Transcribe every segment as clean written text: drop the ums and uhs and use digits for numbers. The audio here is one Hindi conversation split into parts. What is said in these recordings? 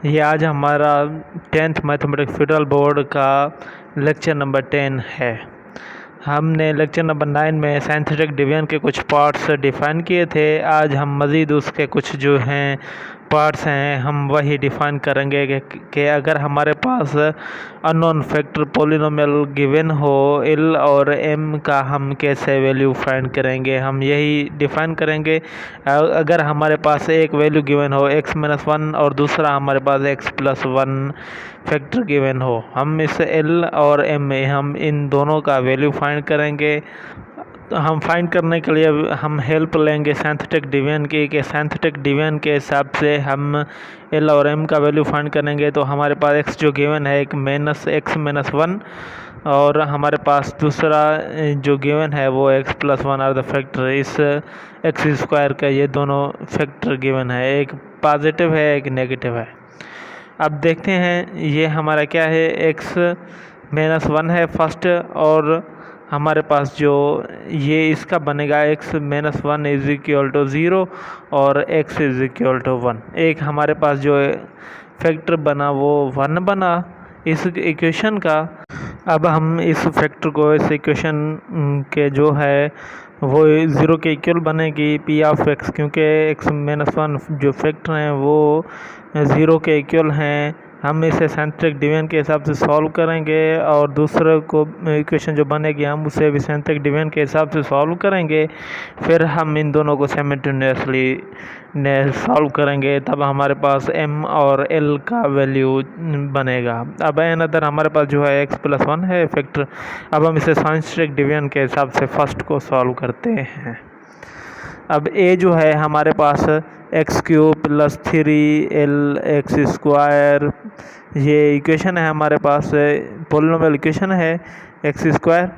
ये आज हमारा 10th मैथमेटिक्स फेडरल बोर्ड का लेक्चर नंबर 10 है। हमने लेक्चर नंबर 9 में साइंटिफिक डिवीजन के कुछ पार्ट्स डिफ़ाइन किए थे। आज हम मज़ीद उसके कुछ जो हैं पार्ट्स हैं हम वही डिफ़ाइन करेंगे कि अगर हमारे पास अननोन फैक्टर पॉलिनोमियल गिवन हो एल और एम का हम कैसे वैल्यू फाइंड करेंगे, हम यही डिफ़ाइन करेंगे। अगर हमारे पास एक वैल्यू गिवन हो x-1 और दूसरा हमारे पास x+1 फैक्टर गिवन हो, हम इस एल और एम में हम इन दोनों का वैल्यू फाइंड करेंगे। तो हम फाइंड करने के लिए हम हेल्प लेंगे सिंथेटिक डिवीजन की कि सिंथेटिक डिवीजन के हिसाब से हम एल और एम का वैल्यू फाइंड करेंगे। तो हमारे पास एक्स जो गिवन है एक -x-1 और हमारे पास दूसरा जो गिवन है वो x+1 आर द फैक्टर इस x² का, ये दोनों फैक्टर गिवन है, एक पॉजिटिव है एक नेगेटिव है। अब देखते हैं ये हमारा क्या है, x-1 है फर्स्ट और हमारे पास जो ये इसका बनेगा x-1 = 0 और x = 1। एक हमारे पास जो फैक्टर बना वो 1 बना इस इक्वेशन का। अब हम इस फैक्टर को इस इक्वेशन के जो है वो 0 के इक्वल बनेगी p(x), क्योंकि x-1 जो फैक्टर हैं वो 0 के इक्वल हैं। हम इसे सिंथेटिक डिवीजन के हिसाब से सॉल्व करेंगे और दूसरे को इक्वेशन जो बनेगी हम उसे भी सिंथेटिक डिवीजन के हिसाब से सॉल्व करेंगे। फिर हम इन दोनों को साइमल्टेनियसली सॉल्व करेंगे, तब हमारे पास m और l का वैल्यू बनेगा। अब अनदर हमारे पास जो है x+1 है फैक्टर। अब हम इसे सिंथेटिक डिवीजन के हिसाब से फर्स्ट को सॉल्व करते हैं। अब a जो है हमारे पास x³ + 3lx², ये इक्वेशन है हमारे पास, पॉलिनोमियल इक्वेशन है x²,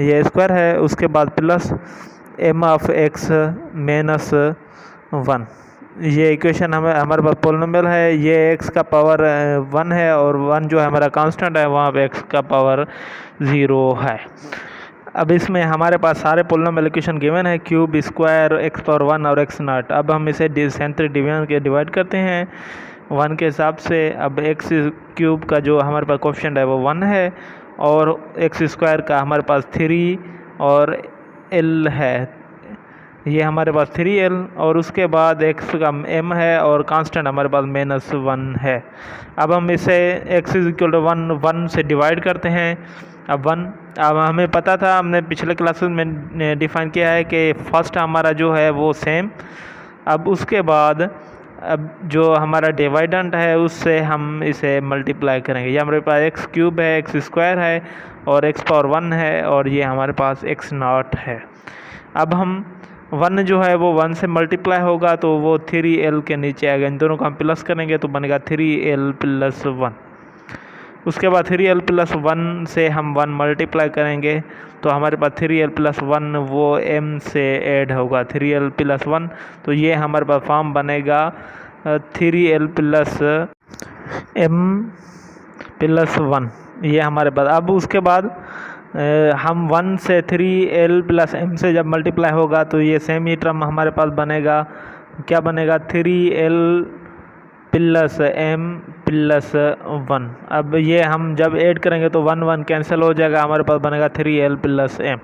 ये स्क्वायर है, उसके बाद प्लस m(x-1), ये इक्वेशन हमारे पास पॉलिनोमियल है। ये x का पावर 1 है और 1 जो है हमारा कांस्टेंट है, वहाँ पे x का पावर 0 है। अब इसमें हमारे पास सारे पॉलिनोमियल इक्वेशन गिवन है, क्यूब, स्क्वायर, x⁴ और x0। अब हम इसे सिंथेटिक डिवीजन के डिवाइड करते हैं 1 के हिसाब से। अब x³ का जो हमारे पास कोएफिशिएंट है वो 1 है और x² का हमारे पास 3 और l है, ये हमारे पास 3l और उसके बाद x का m है और कांस्टेंट हमारे पास -1 है। अब हम इसे x = 1 से डिवाइड करते हैं। अब हमें पता था, हमने पिछले क्लासेस में डिफ़ाइन किया है कि फर्स्ट हमारा जो है वो सेम। अब उसके बाद अब जो हमारा डिवाइडेंट है उससे हम इसे मल्टीप्लाई करेंगे। ये हमारे पास x³ है, x² है और x⁴ है और ये हमारे पास x0 है। अब हम 1 जो है वो 1 से मल्टीप्लाई होगा तो वो 3l के नीचे आएगा, इन दोनों को हम प्लस करेंगे तो बनेगा 3l + 1। उसके बाद 3l + 1 से हम 1 मल्टीप्लाई करेंगे तो हमारे पास 3l + 1 वो m से ऐड होगा 3l + 1, तो ये हमारे पास फॉर्म बनेगा 3l + m + 1, ये हमारे पास। अब उसके बाद हम 1 से 3l + m से जब मल्टीप्लाई होगा तो ये सेम ही टर्म हमारे पास बनेगा, क्या बनेगा 3l + m + 1। अब ये हम जब ऐड करेंगे तो 1 1 कैंसिल हो जाएगा, हमारे पास बनेगा 3l + m।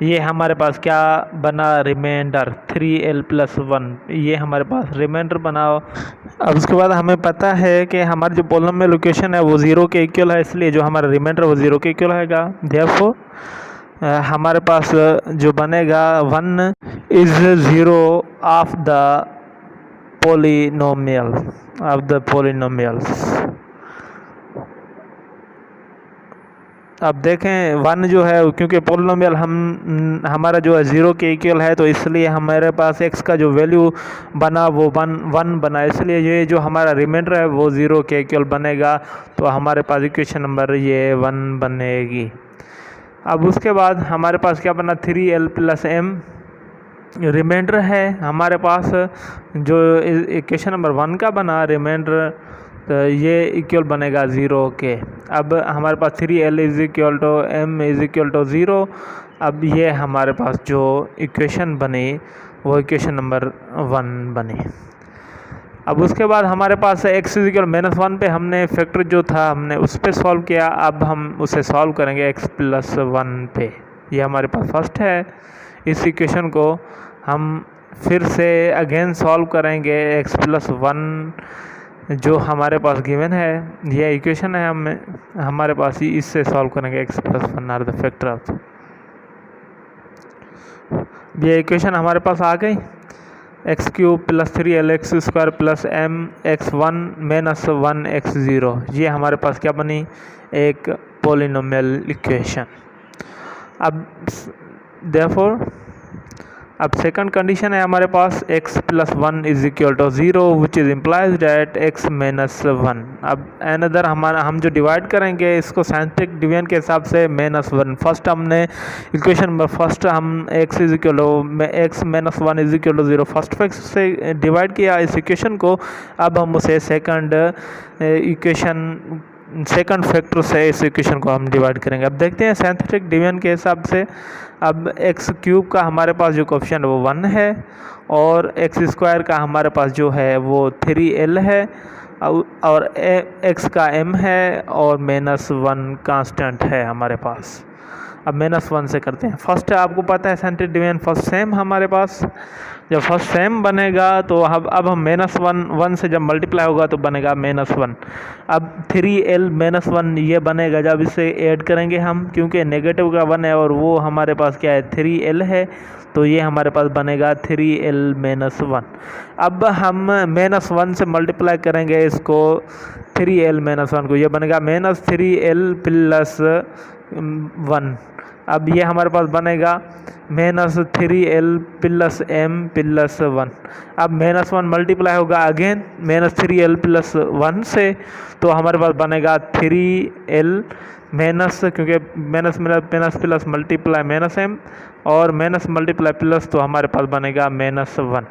ये हमारे पास क्या बना, रिमाइंडर 3l + 1, ये हमारे पास रिमाइंडर बनाओ। अब उसके बाद हमें पता है कि हमारी जो पॉलिनोमियल इक्वेशन है वो 0 के इक्वल है, इसलिए जो हमारा रिमाइंडर वो 0 के इक्वल आएगा। देयरफॉर हमारे पास जो बनेगा 1 = 0 ऑफ द पॉलिनोमियल्स। अब देखें 1 जो है, क्योंकि पॉलिनोमियल हमारा जो है 0 के इक्वल है तो इसलिए हमारे पास x का जो वैल्यू बना वो 1 बना, इसलिए ये जो हमारा रिमाइंडर है वो 0 के इक्वल बनेगा। तो हमारे पास इक्वेशन नंबर ये 1 बनेगी। अब उसके बाद हमारे पास क्या बना, 3l + m रिमाइंडर है हमारे पास, जो इक्वेशन नंबर 1 का बना रिमाइंडर, तो ये इक्वल बनेगा 0 के। अब हमारे पास 3l = m = 0। अब ये हमारे पास जो इक्वेशन बनी वो इक्वेशन नंबर 1 बनी। अब उसके बाद हमारे पास x इक्वल -1 पे हमने फैक्टर जो था हमने उस पर सॉल्व किया। अब हम उसे सॉल्व करेंगे x+1 पे। ये हमारे पास फर्स्ट है। इस इक्वेशन को हम फिर से अगेन सॉल्व करेंगे x+1 जो हमारे पास गिवन है। ये इक्वेशन है हमारे पास ही, इससे सॉल्व करेंगे x+1 are the factor of. ये इक्वेशन हमारे पास आ गई। x³ + 3lx² + mx1 - 1x0, ये हमारे पास क्या बनी, एक पॉलिनोमियल इक्वेशन। अब देयरफॉर अब सेकंड कंडीशन है हमारे पास x+1 = 0 which is implies that x - 1। अब अनदर हम जो डिवाइड करेंगे इसको साइंटिफिक डिवीजन के हिसाब से -1। फर्स्ट हमने इक्वेशन में फर्स्ट हम x - 1 = 0 फर्स्ट फैक्टर से डिवाइड किया इस इक्वेशन को। अब हम उसे सेकंड फैक्टर से इस इक्वेशन को हम डिवाइड करेंगे। अब देखते हैं साइंटिफिक डिवीजन के हिसाब से। अब x³ का हमारे पास जो कोएफिशिएंट वो 1 है और x² का हमारे पास जो है वो 3l है और x का m है और -1 कांस्टेंट है हमारे पास। अब -1 से करते हैं। फर्स्ट आपको पता है साइंटिफिक डिवीजन फर्स्ट सेम हमारे पास। जब फर्स्ट सेम बनेगा तो अब हम -1 से जब मल्टीप्लाई होगा तो बनेगा -1। अब 3l -1 ये बनेगा जब इसे ऐड करेंगे हम, क्योंकि नेगेटिव का 1 है और वो हमारे पास क्या है 3l है, तो ये हमारे पास बनेगा 3l -1। अब हम -1 से मल्टीप्लाई करेंगे इसको 3l -1 को, ये बनेगा -3l + 1। अब ये हमारे पास बनेगा -3l + m + 1। अब -1 मल्टीप्लाई होगा अगेन -3l + 1 से, तो हमारे पास बनेगा 3l क्योंकि प्लस मल्टीप्लाई -m और मल्टीप्लाई प्लस, तो हमारे पास बनेगा -1।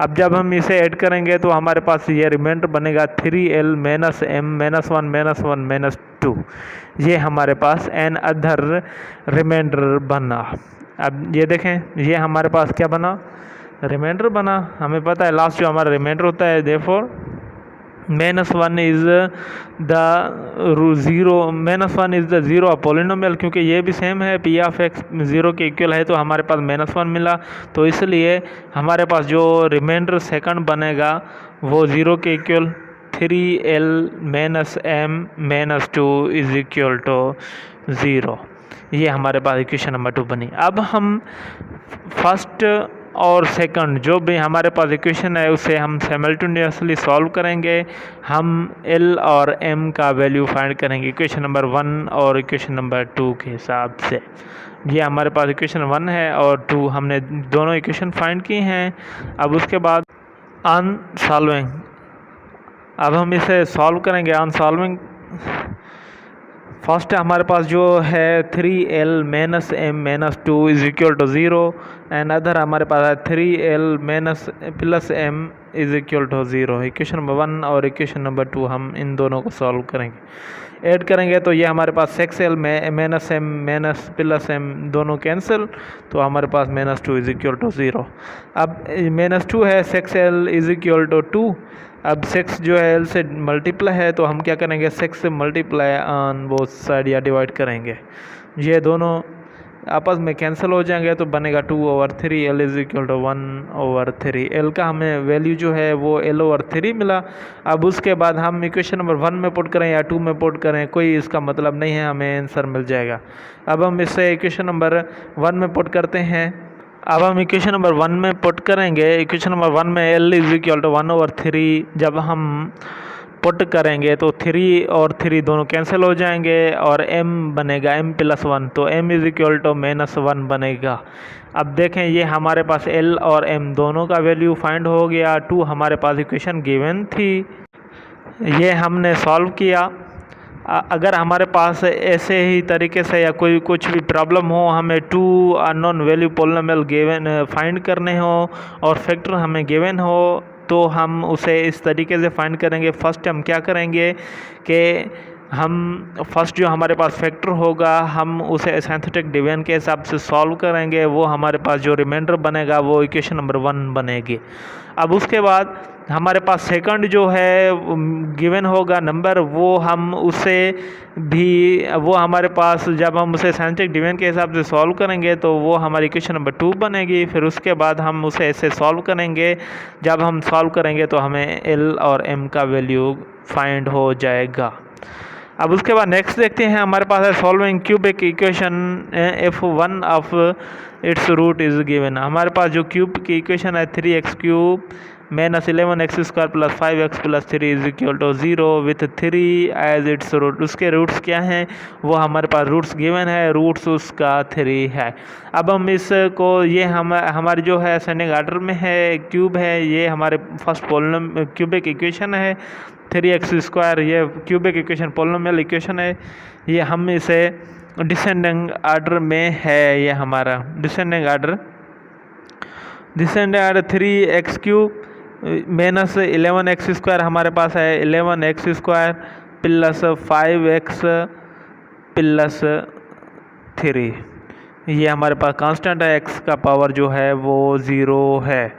अब जब हम इसे ऐड करेंगे तो हमारे पास ये रिमाइंडर बनेगा 3l - m -1 -2। ये हमारे पास एन अदर रिमाइंडर बना। अब ये देखें ये हमारे पास क्या बना, रिमाइंडर बना। हमें पता है लास्ट जो हमारा रिमाइंडर होता है therefore -1 is the zero polynomial, क्योंकि ये भी सेम है p ऑफ x 0 के इक्वल है, तो हमारे पास -1 मिला। तो इसलिए हमारे पास जो रिमाइंडर सेकंड बनेगा वो 0 के इक्वल 3l - m - 2 = 0। ये हमारे पास इक्वेशन नंबर 2 बनी। अब हम फर्स्ट और सेकंड जो भी हमारे पास इक्वेशन है उसे हम साइमल्टेनियसली सॉल्व करेंगे। हम l और m का वैल्यू फाइंड करेंगे इक्वेशन नंबर 1 और इक्वेशन नंबर 2 के हिसाब से। ये हमारे पास इक्वेशन 1 है और 2 हमने दोनों इक्वेशन फाइंड की हैं। अब उसके बाद ऑन सॉल्विंग, अब हम इसे सॉल्व करेंगे ऑन सॉल्विंग। फर्स्ट हमारे पास जो है 3l - m - 2 = 0 एंड अदर हमारे पास है 3l + m = 0। इक्वेशन नंबर 1 और इक्वेशन नंबर 2 हम इन दोनों को सॉल्व करेंगे। ऐड करेंगे तो ये हमारे पास 6l - m + m दोनों कैंसिल, तो हमारे पास -2 = 0। अब -2 है 6l = 2। अब 6 जो है l से मल्टीप्लाई है, तो हम क्या करेंगे 6 से मल्टीप्लाई ऑन बोथ साइड या डिवाइड करेंगे। ये दोनों आपस में कैंसिल हो जाएंगे तो बनेगा 2/3 l = 1/3। l का हमें वैल्यू जो है वो l/3 मिला। अब उसके बाद हम इक्वेशन नंबर 1 में पुट करें या 2 में पुट करें कोई इसका मतलब नहीं है, हमें आंसर मिल जाएगा। अब हम इसे इक्वेशन नंबर 1 में पुट करते हैं। अब हम इक्वेशन नंबर 1 में पुट करेंगे। इक्वेशन नंबर 1 में l = 1/3 जब हम पुट करेंगे तो 3 और 3 दोनों कैंसिल हो जाएंगे और m बनेगा m + 1, तो m = -1 बनेगा। अब देखें ये हमारे पास l और m दोनों का वैल्यू फाइंड हो गया। 2 हमारे पास इक्वेशन गिवन थी, ये हमने सॉल्व किया। अगर हमारे पास ऐसे ही तरीके से या कोई कुछ भी प्रॉब्लम हो, हमें 2 unknown value polynomial given find करने हो और फैक्टर हमें गिवन हो, तो हम उसे इस तरीके से फाइंड करेंगे। फर्स्ट हम क्या करेंगे कि हम फर्स्ट जो हमारे पास फैक्टर होगा हम उसे सिंथेटिक डिवीजन के हिसाब से सॉल्व करेंगे। वो हमारे पास जो रिमाइंडर बनेगा वो इक्वेशन नंबर 1 बनेगी। अब उसके बाद हमारे पास सेकंड जो है गिवन होगा नंबर, वो हम उसे भी वो हमारे पास जब हम उसे साइंटिफिक डिवीजन के हिसाब से सॉल्व करेंगे तो वो हमारी इक्वेशन नंबर 2 बनेगी। फिर उसके बाद हम उसे ऐसे सॉल्व करेंगे, जब हम सॉल्व करेंगे तो हमें एल और एम का वैल्यू फाइंड हो जाएगा। अब उसके बाद नेक्स्ट देखते हैं, हमारे पास है solving cubic equation if one of its root is given. हमारे पास जो क्यूब की इक्वेशन है 3x³ -11x² + 5x + 3 is equal to 0 with 3 as its root. उसके रूट्स क्या हैं, वो हमारे पास रूट्स गिवन है, रूट्स उसका 3 है। अब हम इसको ये हमारी जो है असेंडिंग आर्डर में है, क्यूब है, ये हमारे फर्स्ट क्यूबिक इक्वेशन है 3x², ये क्यूबिक इक्वेशन पोलिनोमियल इक्वेशन है। ये हम इसे डिसेंडिंग आर्डर में है, ये हमारा डिसेंडिंग आर्डर 3x³ -11x² हमारे पास है 11x² + 5x + 3। ये हमारे पास कांस्टेंट है, x का पावर जो है वो 0 है।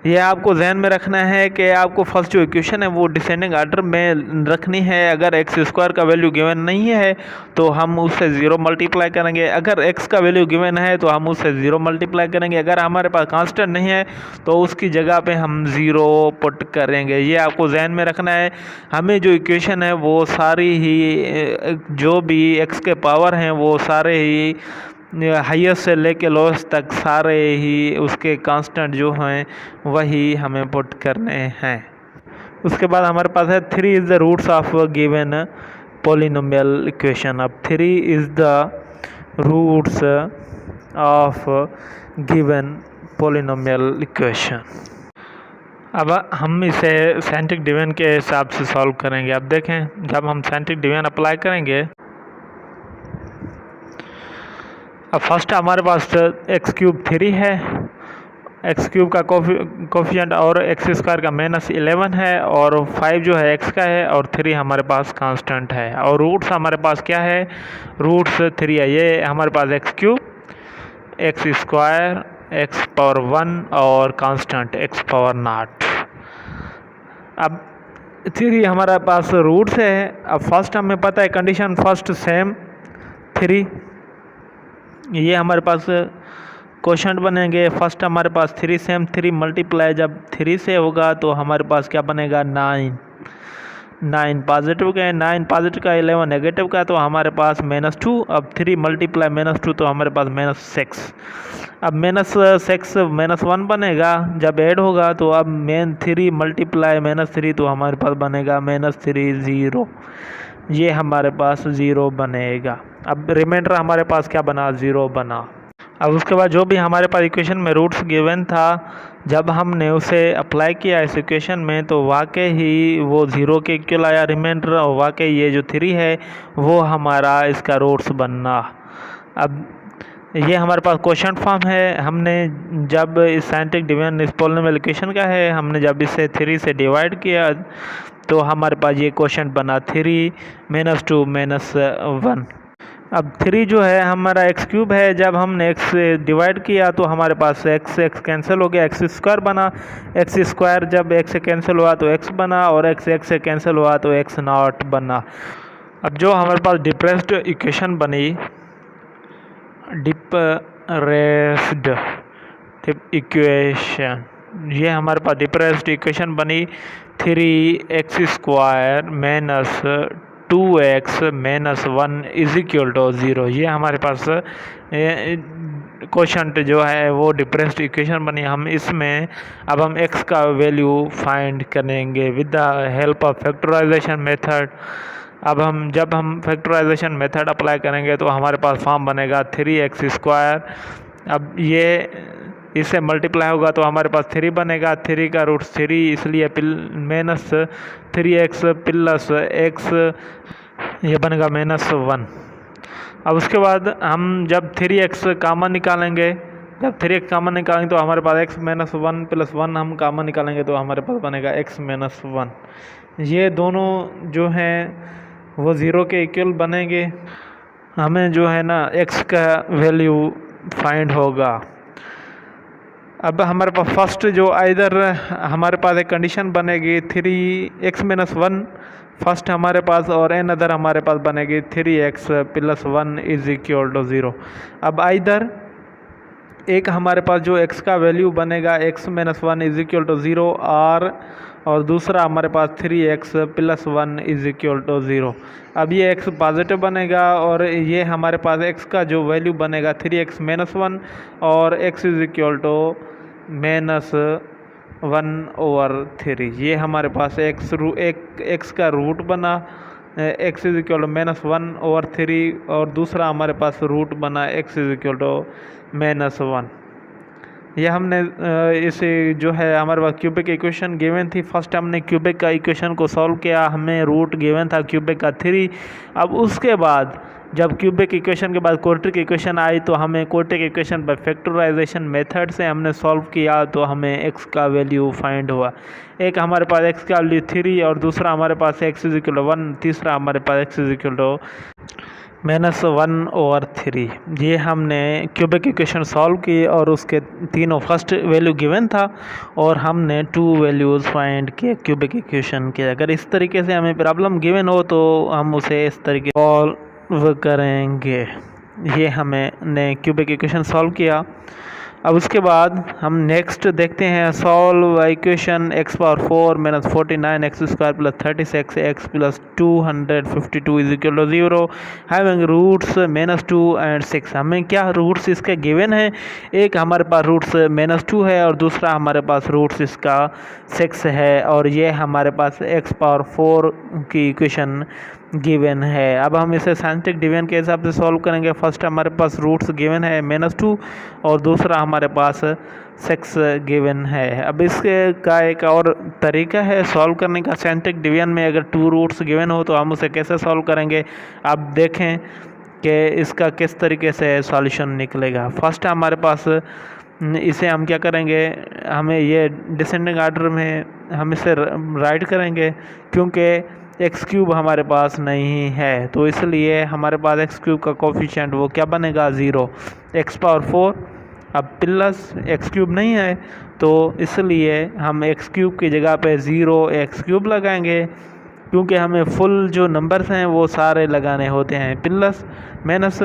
ये आपको जहन में रखना है कि आपको फर्स्ट जो इक्वेशन है वो डिसेंडिंग आर्डर में रखनी है। अगर x² का वैल्यू गिवन नहीं है तो हम उससे 0 मल्टीप्लाई करेंगे, अगर x का वैल्यू गिवन है तो हम उससे 0 मल्टीप्लाई करेंगे, अगर हमारे पास कांस्टेंट नहीं है तो उसकी जगह पे हम 0 पुट करेंगे। ये आपको जहन में रखना है। हमें जो इक्वेशन है वो सारी ही जो भी x के पावर हैं वो सारे ही हाईएस्ट से लेके लोएस्ट तक सारे ही उसके कांस्टेंट जो हैं वही हमें पुट करने हैं। उसके बाद हमारे पास है 3 is the roots of given polynomial equation. अब 3 is the roots of given polynomial equation. अब हम इसे साइंटिफिक डिवीजन के हिसाब से सॉल्व करेंगे। अब देखें, जब हम साइंटिफिक डिवीजन अप्लाई करेंगे, अब फर्स्ट हमारे पास x³ 3 है, x³ का कोफिशिएंट और x² का -11 है और 5 जो है x का है और 3 हमारे पास कांस्टेंट है और रूट्स हमारे पास क्या है, रूट्स 3 है। ये हमारे पास x³ x² x⁻1 और कांस्टेंट x⁻0। अब 3 हमारे पास रूट्स है। अब फर्स्ट हमें पता है कंडीशन फर्स्ट सेम 3, ये हमारे पास क्वेश्चन बनेंगे। फर्स्ट हमारे पास 3 सेम 3 मल्टीप्लाई जब 3 से होगा तो हमारे पास क्या बनेगा 9 पॉजिटिव का है, 9 पॉजिटिव का 11 नेगेटिव का, तो हमारे पास -2। अब 3 मल्टीप्लाई -2 तो हमारे पास -6। अब -6 -1 बनेगा, जब ऐड होगा तो अब -3 मल्टीप्लाई -3 तो हमारे पास बनेगा -3 0। ये हमारे पास 0 बनेगा। अब रिमाइंडर हमारे पास क्या बना, 0 बना। अब उसके बाद जो भी हमारे पास इक्वेशन में रूट्स गिवन था, जब हमने उसे अप्लाई किया इस इक्वेशन में तो वाकई ही वो 0 के इक्वल आया रिमाइंडर, और वाकई ये जो 3 है वो हमारा इसका रूट्स बनना। अब ये हमारे पास क्वेश्चन फॉर्म है। हमने जब इस साइंटिफिक डिवीजन इस पोलिनोमियल इक्वेशन का है, हमने जब इसे 3 से डिवाइड किया तो हमारे पास ये क्वेश्चन बना 3 - 2 - 1। अब 3 जो है हमारा x³ है, जब हमने x से डिवाइड किया तो हमारे पास x कैंसिल हो गया, x² बना। x² जब x से कैंसिल हुआ तो x बना और x से कैंसिल हुआ तो x0 बना। अब जो हमारे पास डिप्रेस्ड इक्वेशन बनी, डिप्रेस्ड इक्वेशन, ये हमारे पास डिप्रेस्ड इक्वेशन बनी 3x² - 2x - 1 is equal to 0। ये हमारे पास क्वेश्चन जो है वो डिप्रेस्ड इक्वेशन बनी। हम इसमें अब हम x का वैल्यू फाइंड करेंगे with the help of factorisation method. अब जब हम फैक्टराइजेशन मेथड अप्लाई करेंगे तो हमारे पास फॉर्म बनेगा 3x²। अब ये इससे मल्टीप्लाई होगा तो हमारे पास 3 बनेगा, 3 का रूट 3 इसलिए -3x + x ये बनेगा -1। अब उसके बाद हम जब 3x कामन निकालेंगे, तो हमारे पास x - 1 + 1 हम कामन निकालेंगे तो हमारे पास बनेगा x - 1। ये दोनों जो हैं वो 0 के इक्वल बनेंगे। हमें जो है ना x का वैल्यू फाइंड होगा। अब हमारे पास फर्स्ट जो इधर हमारे पास एक कंडीशन बनेगी 3x-1 फर्स्ट हमारे पास, और एन अदर हमारे पास बनेगी 3x+1 इज इक्वल टू 0। अब इधर एक हमारे पास जो x का वैल्यू बनेगा x-1 इज इक्वल टू 0 और दूसरा हमारे पास 3x+1 इज इक्वल टू 0। अब ये x पॉजिटिव बनेगा और ये हमारे पास x का जो वैल्यू बनेगा 3x-1 और x इज इक्वल टू -1/3। ये हमारे पास x का रूट बना, x इज इक्वल टू -1/3 और दूसरा हमारे पास रूट बना x इज इक्वल टू -1। ये हमने इसे जो है हमारे पास क्यूबिक इक्वेशन गिवन थी। फर्स्ट हमने क्यूबिक का इक्वेशन को सॉल्व किया, हमें रूट गिवन था क्यूबिक का 3। अब उसके बाद जब क्यूबिक इक्वेशन के बाद क्वाड्रेटिक इक्वेशन आई तो हमें क्वाड्रेटिक इक्वेशन पर फैक्टराइजेशन मेथड से हमने सॉल्व किया तो हमें x का वैल्यू फाइंड हुआ। एक हमारे पास x का वैल्यू 3 और दूसरा हमारे पास x इज इक्वल टू 1, तीसरा हमारे पास x इज इक्वल टू -1/3। ये हमने क्यूबिक इक्वेशन सॉल्व की और उसके तीनों फर्स्ट वैल्यू गिवन था और हमने 2 वैल्यूज़ फाइंड किए क्यूबिक इक्वेशन के। अगर इस तरीके से हमें प्रॉब्लम गिवन हो तो हम उसे इस तरीके सॉल्व करेंगे। ये हमने क्यूबिक इक्वेशन सॉल्व किया। अब उसके बाद हम नेक्स्ट देखते हैं solve equation x⁴ - 49 x² + 36 x + 252 is equal to 0 having roots -2 और 6। हमें क्या रूट्स इसके गिवन है, एक हमारे पास रूट्स -2 है और दूसरा हमारे पास रूट्स इसका 6 है और ये हमारे पास x⁴ की इक्वेशन गिवन है। अब हम इसे साइंटिफिक डिवीजन के हिसाब से सॉल्व करेंगे। फर्स्ट हमारे पास रूट्स गिवन है -2 और दूसरा हमारे पास 6 गिवन है। अब इसके का एक और तरीका है सॉल्व करने का। साइंटिफिक डिवीजन में अगर 2 रूट्स गिवन हो तो हम उसे कैसे सॉल्व करेंगे, आप देखें कि इसका किस तरीके से सॉल्यूशन निकलेगा। फर्स्ट हमारे पास इसे हम क्या करेंगे, हमें ये डिसेंडिंग आर्डर में हम इसे राइट करेंगे क्योंकि x³ हमारे पास नहीं है तो इसलिए हमारे पास x³ का कोफिशिएंट वो क्या बनेगा 0। x⁴ अब प्लस x³ नहीं है तो इसलिए हम x³ की जगह पे 0 x³ लगाएंगे क्योंकि हमें फुल जो नंबर्स हैं वो सारे लगाने होते हैं प्लस माइनस।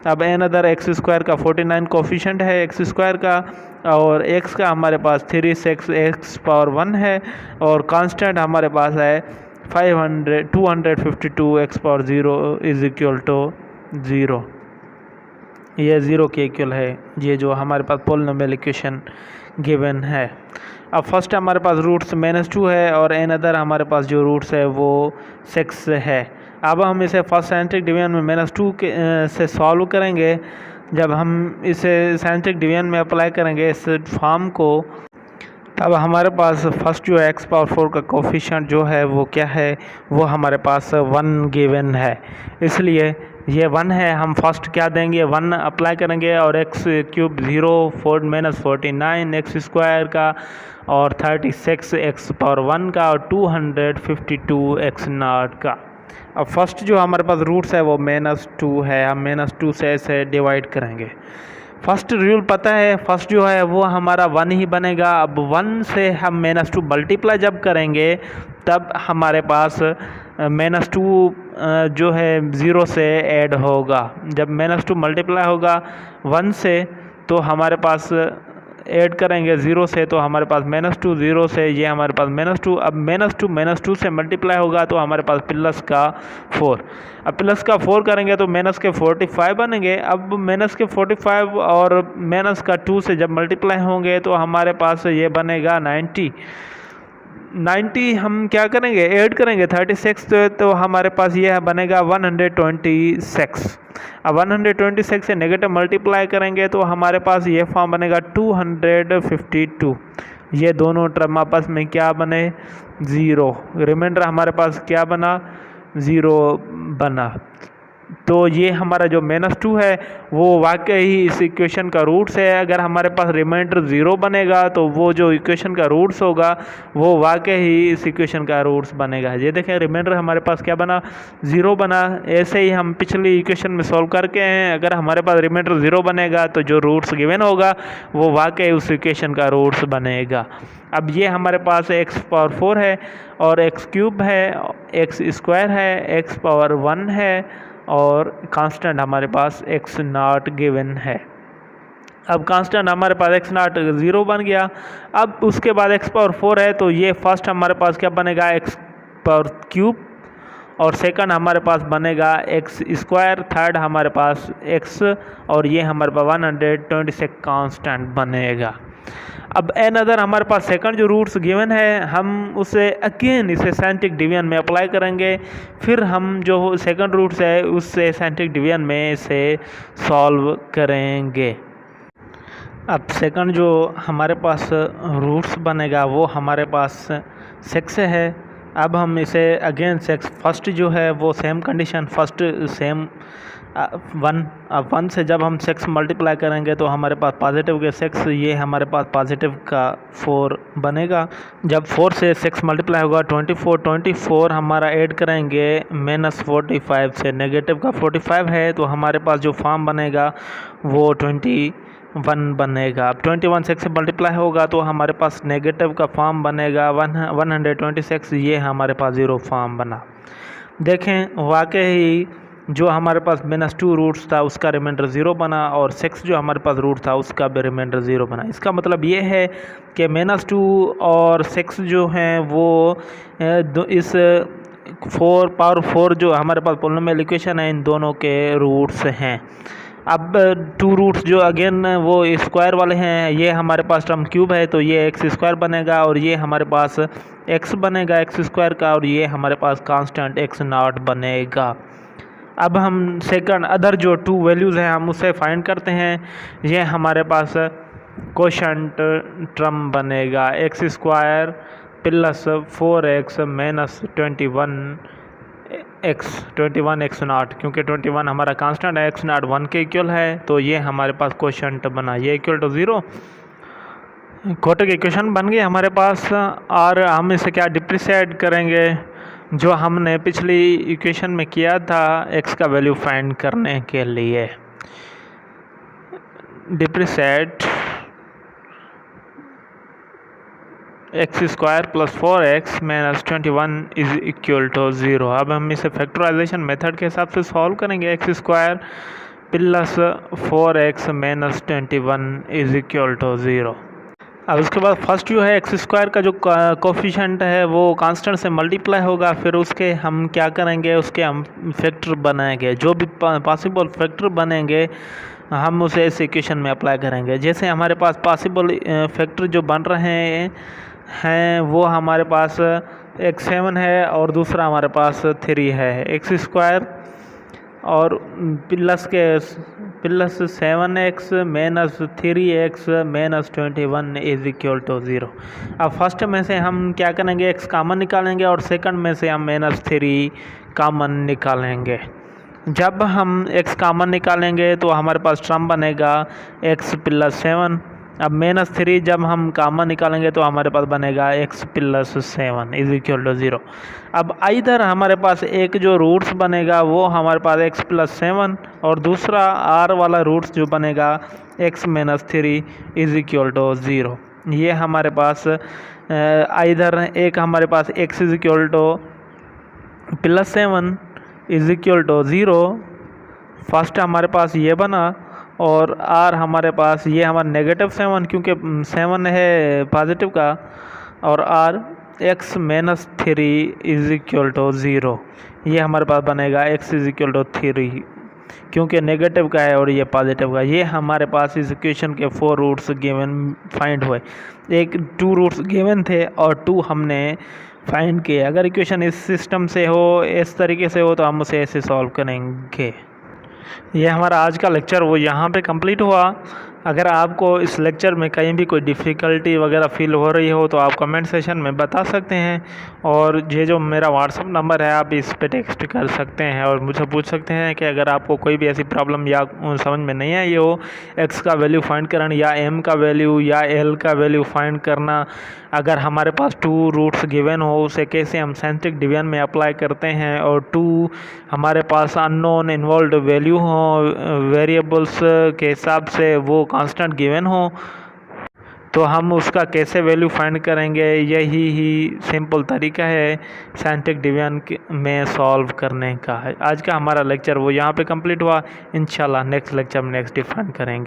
अब एन अदर x² का 49 कोफिशिएंट है x² का और x का हमारे पास 36 x⁴1 है और कांस्टेंट हमारे पास है 252 x⁴0 इज इक्वल टू 0। ये 0 के इक्वल है, ये जो हमारे पास पॉलिनोमियल इक्वेशन गिवन है। अब फर्स्ट हमारे पास रूट्स -2 है और एन अदर हमारे पास जो रूट्स है वो 6 है। अब हम इसे फर्स्ट साइंटिफिक डिवीजन में -2 से सॉल्व करेंगे। जब हम इसे साइंटिफिक डिवीजन में अप्लाई करेंगे इस फॉर्म को, तब हमारे पास फर्स्ट जो x⁴ का कोफिशिएंट जो है वो क्या है, वो हमारे पास 1 गिवन है, इसलिए ये 1 है। हम फर्स्ट क्या देंगे 1 अप्लाई करेंगे और x³ 0 -49 x² का और 36 x⁴1 का और 252 x0 का। अब फर्स्ट जो हमारे पास रूट्स है वो -2 है, हम -2 से इसे डिवाइड करेंगे। फर्स्ट रूल पता है, फर्स्ट जो है वो हमारा 1 ही बनेगा। अब 1 से हम -2 मल्टीप्लाई जब करेंगे तब हमारे पास -2 जो है 0 से ऐड होगा। जब -2 मल्टीप्लाई होगा 1 से तो हमारे पास ऐड करेंगे 0 से तो हमारे पास -2, 0 से ये हमारे पास -2। अब -2 से मल्टीप्लाई होगा तो हमारे पास प्लस का 4। अब प्लस का 4 करेंगे तो माइनस के 45 बनेंगे। अब माइनस के 45 और माइनस का 2 से जब मल्टीप्लाई होंगे तो हमारे पास ये बनेगा 90। हम क्या करेंगे ऐड करेंगे 36 तो हमारे पास ये बनेगा 126। अब 126 से नेगेटिव मल्टीप्लाई करेंगे तो हमारे पास ये फॉर्म बनेगा 252। ये दोनों टर्म आपस में क्या बने 0, रिमाइंडर हमारे पास क्या बना 0 बना। तो ये हमारा जो -2 है वो वाकई ही इस इक्वेशन का रूट्स है। अगर हमारे पास रिमाइंडर 0 बनेगा तो वो जो इक्वेशन का रूट्स होगा वो वाकई ही इस इक्वेशन का रूट्स बनेगा। ये देखें रिमाइंडर हमारे पास क्या बना, 0 बना। ऐसे ही हम पिछली इक्वेशन में सॉल्व करके हैं, अगर हमारे पास रिमाइंडर 0 बनेगा तो जो रूट्स गिवन होगा वो वाकई उस इक्वेशन का रूट्स बनेगा। अब ये हमारे पास x⁴ है और x³ है, x² है, x⁴ है और कांस्टेंट हमारे पास x0 गिवन है। अब कांस्टेंट हमारे पास x0 0 बन गया। अब उसके बाद x⁴ है तो ये फर्स्ट हमारे पास क्या बनेगा, x³ और सेकंड हमारे पास बनेगा x², थर्ड हमारे पास x और ये हमारे पास 126 कांस्टेंट बनेगा। अब अनदर हमारे पास सेकंड जो रूट्स गिवन है हम उसे अगेन इसे साइंटिफिक डिवीजन में अप्लाई करेंगे, फिर हम जो सेकंड रूट्स है उससे साइंटिफिक डिवीजन में इसे सॉल्व करेंगे। अब सेकंड जो हमारे पास रूट्स बनेगा वो हमारे पास 6 है। अब हम इसे अगेन 6 फर्स्ट जो है वो सेम कंडीशन, फर्स्ट सेम 1। अब 1 से जब हम 6 मल्टीप्लाई करेंगे तो हमारे पास पॉजिटिव के 6, ये हमारे पास पॉजिटिव का 4 बनेगा। जब 4 से 6 मल्टीप्लाई होगा 24 हमारा ऐड करेंगे -45 से, नेगेटिव का 45 है तो हमारे पास जो फॉर्म बनेगा वो 21 बनेगा। अब 21 6 से मल्टीप्लाई होगा तो हमारे पास नेगेटिव का फॉर्म बनेगा 126, ये हमारे पास 0 फॉर्म बना। देखें वाकई जो हमारे पास -2 रूट्स था उसका रिमाइंडर 0 बना और 6 जो हमारे पास रूट था उसका भी रिमाइंडर 0 बना। इसका मतलब ये है कि -2 और 6 जो हैं वो इस 4 जो हमारे पास पॉलिनोमियल इक्वेशन है इन दोनों के रूट्स हैं। अब 2 रूट्स जो अगेन वो स्क्वायर वाले हैं, ये हमारे पास टर्म क्यूब है तो ये x² बनेगा और ये हमारे पास x बनेगा x² का और ये हमारे पास कांस्टेंट x0 बनेगा। अब हम सेकंड अदर जो 2 वैल्यूज़ हैं हम उसे फाइंड करते हैं। ये हमारे पास कोशेंट टर्म बनेगा x² + 4x - 21 x0, क्योंकि 21 हमारा कांस्टेंट है, x0 1 के इक्वल है तो ये हमारे पास कोशेंट बना, ये इक्वल टू 0। क्वोटिक इक्वेशन बन गई हमारे पास और हम इसे क्या डिप्रिशिएट करेंगे, जो हमने पिछली इक्वेशन में किया था x का वैल्यू फाइंड करने के लिए। Depreciate x² + 4x - 21 = 0। अब हम इसे फैक्टराइजेशन मेथड के हिसाब से सॉल्व करेंगे। x² + 4x - 21 = 0। अब उसके बाद फर्स्ट जो है x² का जो कोफिशिएंट है वो कांस्टेंट से मल्टीप्लाई होगा, फिर उसके हम क्या करेंगे, उसके हम फैक्टर बनाएंगे। जो भी पॉसिबल फैक्टर बनेंगे हम उसे इस इक्वेशन में अप्लाई करेंगे। जैसे हमारे पास पॉसिबल फैक्टर जो बन रहे हैं वो हमारे पास x7 है और दूसरा हमारे पास 3 है। x² और +7x - 3x - 21 = 0। अब फर्स्ट में से हम क्या करेंगे, x कॉमन निकालेंगे और सेकंड में से हम -3 कॉमन निकालेंगे। जब हम x कॉमन निकालेंगे तो हमारे पास टर्म बनेगा x + 7। अब -3 जब हम कॉमन निकालेंगे तो हमारे पास बनेगा x + 7 = 0। अब इधर हमारे पास एक जो रूट्स बनेगा वो हमारे पास x + 7 और दूसरा r वाला रूट्स जो बनेगा x - 3 = 0। ये हमारे पास इधर एक हमारे पास x + 7 = 0, फर्स्ट हमारे पास ये बना और r हमारे पास ये हमारा -7 क्योंकि 7 है पॉजिटिव का और r x - 3 = 0। ये हमारे पास बनेगा x = 3 क्योंकि नेगेटिव का है और ये पॉजिटिव का। ये हमारे पास इस इक्वेशन के 4 रूट्स गिवन फाइंड हुए। एक 2 रूट्स गिवन थे और 2 हमने फाइंड किए। अगर इक्वेशन इस सिस्टम से हो, इस तरीके से हो तो हम उसे ऐसे सॉल्व करेंगे। ये हमारा आज का लेक्चर वो यहाँ पे कंप्लीट हुआ। अगर आपको इस लेक्चर में कहीं भी कोई डिफ़िकल्टी वगैरह फ़ील हो रही हो तो आप कमेंट सेशन में बता सकते हैं, और ये जो मेरा व्हाट्सअप नंबर है आप इस पे टेक्स्ट कर सकते हैं और मुझे पूछ सकते हैं कि अगर आपको कोई भी ऐसी प्रॉब्लम या समझ में नहीं आई हो, एक्स का वैल्यू फाइंड करना या एम का वैल्यू या एल का वैल्यू फाइंड करना, अगर हमारे पास 2 रूट्स गिवन हो उसे कैसे हम साइंटिफिक डिवीजन में अप्लाई करते हैं, और 2 हमारे पास अननोन इन्वॉल्व वैल्यू हो वेरिएबल्स के हिसाब से वो कांस्टेंट गिवन हो, तो हम उसका कैसे वैल्यू फाइंड करेंगे। यही सिंपल तरीका है साइंटिफिक डिवीजन में सॉल्व करने का है। आज का हमारा लेक्चर वो यहाँ पे कंप्लीट हुआ। इंशाल्लाह नेक्स्ट लेक्चर में नेक्स्ट डिफाइन करेंगे।